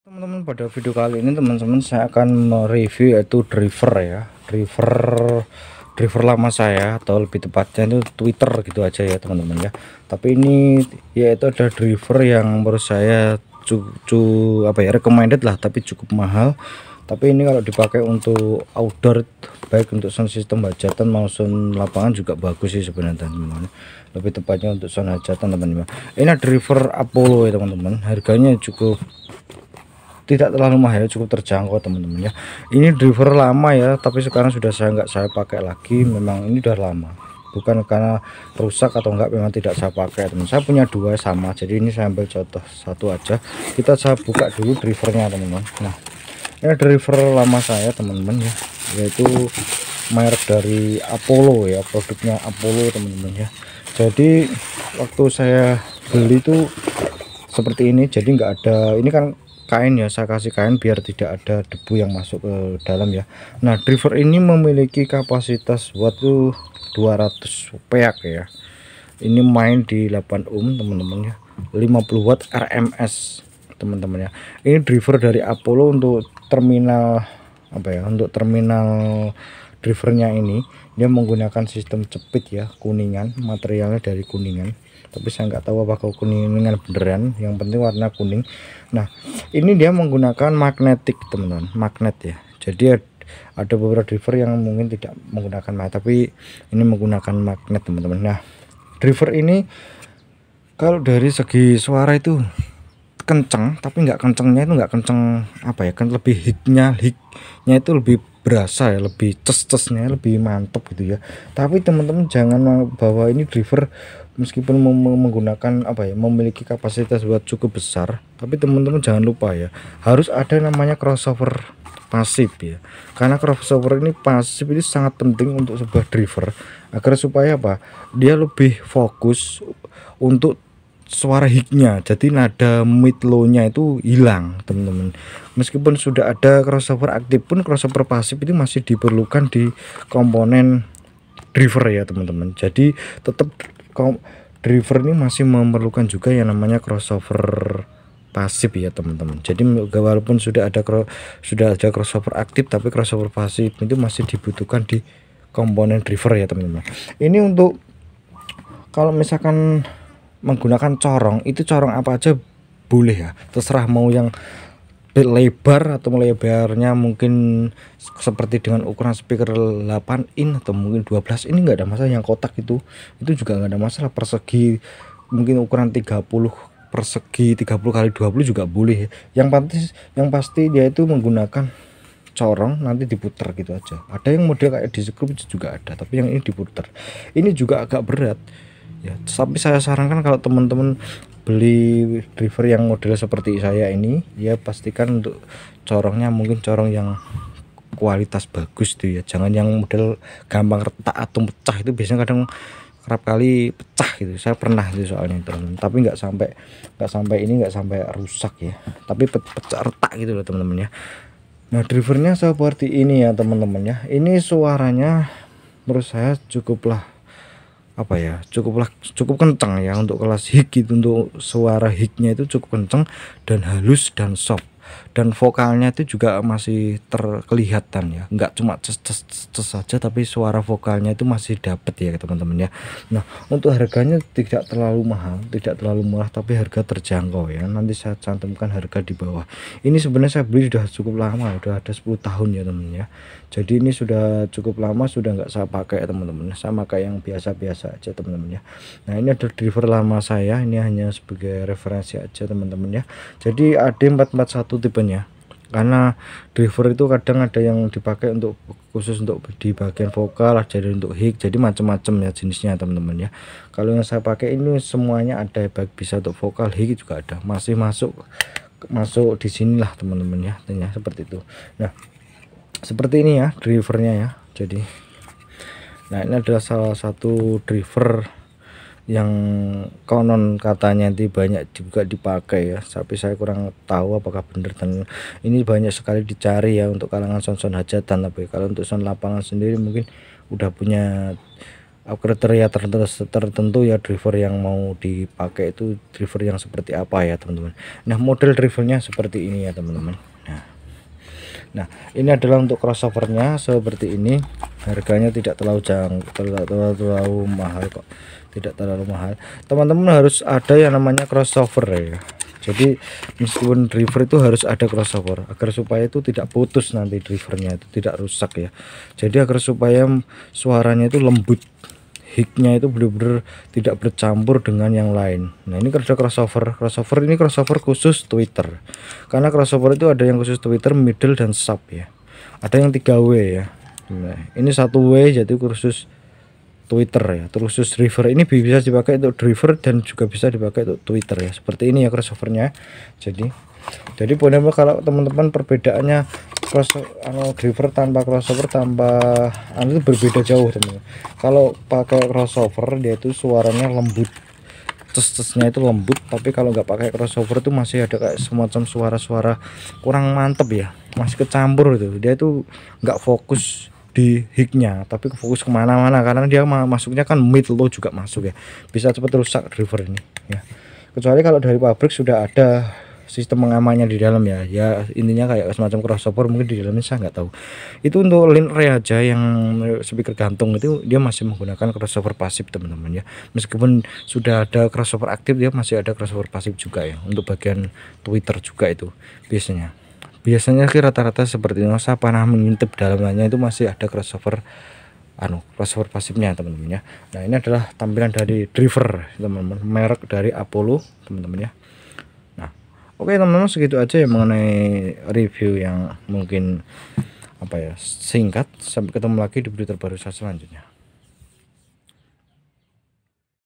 Teman-teman, pada video kali ini teman-teman saya akan mereview yaitu driver ya, driver lama saya, atau lebih tepatnya itu Twitter gitu aja ya teman-teman ya. Tapi ini yaitu ada driver yang menurut saya recommended lah, tapi cukup mahal. Tapi ini kalau dipakai untuk outdoor, baik untuk sound system hajatan maupun lapangan juga bagus sih sebenarnya teman-teman. Lebih tepatnya untuk sound hajatan teman-teman. Ini driver Apollo ya teman-teman, harganya cukup tidak terlalu mahal, cukup terjangkau teman-teman ya. Ini driver lama ya, tapi sekarang sudah nggak saya pakai lagi. Memang ini udah lama, bukan karena rusak atau enggak, memang tidak saya pakai teman. Saya punya dua sama, jadi ini saya ambil contoh satu aja. Saya buka dulu drivernya teman-teman. Nah, ini driver lama saya teman-teman ya, yaitu merek dari Apollo ya, produknya Apollo teman-teman ya. Jadi waktu saya beli itu seperti ini, jadi nggak ada, ini kan kain ya, saya kasih kain biar tidak ada debu yang masuk ke dalam ya. Nah, driver ini memiliki kapasitas watt tuh 200 peak ya. Ini main di 8 ohm teman-teman ya, 50 watt RMS teman-teman ya. Ini driver dari Apollo untuk terminal apa ya, untuk terminal drivernya ini dia menggunakan sistem cepit ya, kuningan, materialnya dari kuningan, tapi saya nggak tahu apakah kuningan beneran, yang penting warna kuning. Nah, ini dia menggunakan magnetik teman-teman, magnet ya. Jadi ada beberapa driver yang mungkin tidak menggunakan magnet, tapi ini menggunakan magnet teman-teman. Nah, driver ini kalau dari segi suara itu kenceng, tapi nggak kencengnya itu nggak kenceng apa ya, kan lebih hiknya itu lebih berasa ya, lebih ces-cesnya lebih mantap gitu ya. Tapi teman-teman jangan bawa ini driver meskipun menggunakan apa ya, memiliki kapasitas buat cukup besar, tapi teman-teman jangan lupa ya, harus ada namanya crossover pasif ya. Karena crossover ini pasif ini sangat penting untuk sebuah driver, agar supaya apa, dia lebih fokus untuk suara hiknya, jadi nada mid low nya itu hilang teman-teman. Meskipun sudah ada crossover aktif pun, crossover pasif itu masih diperlukan di komponen driver ya teman-teman. Jadi tetap driver ini masih memerlukan juga yang namanya crossover pasif ya teman-teman. Jadi walaupun sudah ada crossover aktif, tapi crossover pasif itu masih dibutuhkan di komponen driver ya teman-teman. Ini untuk kalau misalkan menggunakan corong, itu corong apa aja boleh ya, terserah mau yang lebar atau lebarnya mungkin seperti dengan ukuran speaker 8 in atau mungkin 12 ini nggak ada masalah. Yang kotak itu juga nggak ada masalah, persegi mungkin ukuran 30 persegi 30 kali 20 juga boleh. Yang pasti dia itu menggunakan corong, nanti diputer gitu aja. Ada yang model kayak di skrup juga ada, tapi yang ini diputer. Ini juga agak berat ya, tapi saya sarankan kalau teman-teman beli driver yang model seperti saya ini ya, pastikan untuk corongnya mungkin corong yang kualitas bagus tuh ya, jangan yang model gampang retak atau pecah. Itu biasanya kadang kerap kali pecah gitu, saya pernah itu soalnya teman-teman. Tapi nggak sampai rusak ya, tapi pecah retak gitu loh teman-teman ya. Nah, drivernya seperti ini ya teman-teman ya. Ini suaranya menurut saya cukuplah apa ya, cukup kencang ya untuk kelas hik gitu. Untuk suara hiknya itu cukup kencang dan halus dan soft, dan vokalnya itu juga masih terkelihatan ya, nggak cuma ces saja, tapi suara vokalnya itu masih dapet ya teman-teman ya. Nah, untuk harganya tidak terlalu mahal, tidak terlalu murah, tapi harga terjangkau ya. Nanti saya cantumkan harga di bawah. Ini sebenarnya saya beli sudah cukup lama, udah ada 10 tahun ya teman ya. Jadi ini sudah cukup lama, sudah nggak saya pakai teman-teman, saya pakai yang biasa-biasa aja teman-teman ya. Nah, ini ada driver lama saya, ini hanya sebagai referensi aja teman-teman ya. Jadi AD441 tipenya, karena driver itu kadang ada yang dipakai untuk khusus untuk di bagian vokal, jadi untuk hik, jadi macam-macam ya jenisnya teman-teman ya. Kalau yang saya pakai ini semuanya ada, baik bisa untuk vokal, hik juga ada, masih masuk di sinilah teman-teman ya, tanya seperti itu. Nah, seperti ini ya drivernya ya. Jadi nah, ini adalah salah satu driver yang konon katanya nanti banyak juga dipakai ya, tapi saya kurang tahu apakah benar. Dan ini banyak sekali dicari ya untuk kalangan sound hajatan, tapi kalau untuk sound lapangan sendiri mungkin udah punya kriteria tertentu ya driver yang mau dipakai itu driver yang seperti apa ya teman-teman. Nah model drivernya seperti ini ya teman-teman. Nah ini adalah untuk crossovernya seperti ini, harganya tidak terlalu terlalu mahal kok, tidak terlalu mahal. Teman-teman harus ada yang namanya crossover ya. Jadi meskipun driver itu harus ada crossover agar supaya itu tidak putus, nanti drivernya itu tidak rusak ya. Jadi agar supaya suaranya itu lembut, hiknya itu benar-benar tidak bercampur dengan yang lain. Nah ini ada crossover ini crossover khusus tweeter, karena crossover itu ada yang khusus tweeter, middle dan sub ya, ada yang 3W ya. Nah ini 1W jadi khusus tweeter ya, terus khusus driver ini bisa dipakai untuk driver dan juga bisa dipakai untuk tweeter ya, seperti ini ya crossovernya. Jadi benar-benar kalau teman-teman perbedaannya driver tanpa crossover itu berbeda jauh teman-teman. Kalau pakai crossover dia itu suaranya lembut, cesnya itu lembut, tapi kalau nggak pakai crossover itu masih ada kayak semacam suara-suara kurang mantep ya, masih kecampur itu, dia itu nggak fokus di hiknya tapi fokus kemana-mana, karena dia masuknya kan mid low juga masuk ya, bisa cepat rusak driver ini ya. Kecuali kalau dari pabrik sudah ada sistem pengamannya di dalam ya, intinya kayak semacam crossover mungkin di dalamnya, saya nggak tahu. Itu untuk line array aja yang speaker gantung itu dia masih menggunakan crossover pasif teman-teman ya, meskipun sudah ada crossover aktif dia masih ada crossover pasif juga ya, untuk bagian tweeter juga itu biasanya sih rata-rata seperti itu. Saya pernah mengintip dalamnya itu masih ada crossover pasifnya teman-teman ya. Nah ini adalah tampilan dari driver teman-teman, merek dari Apollo teman-teman ya. Nah oke teman-teman, segitu aja ya mengenai review yang mungkin singkat. Sampai ketemu lagi di video terbaru saya selanjutnya.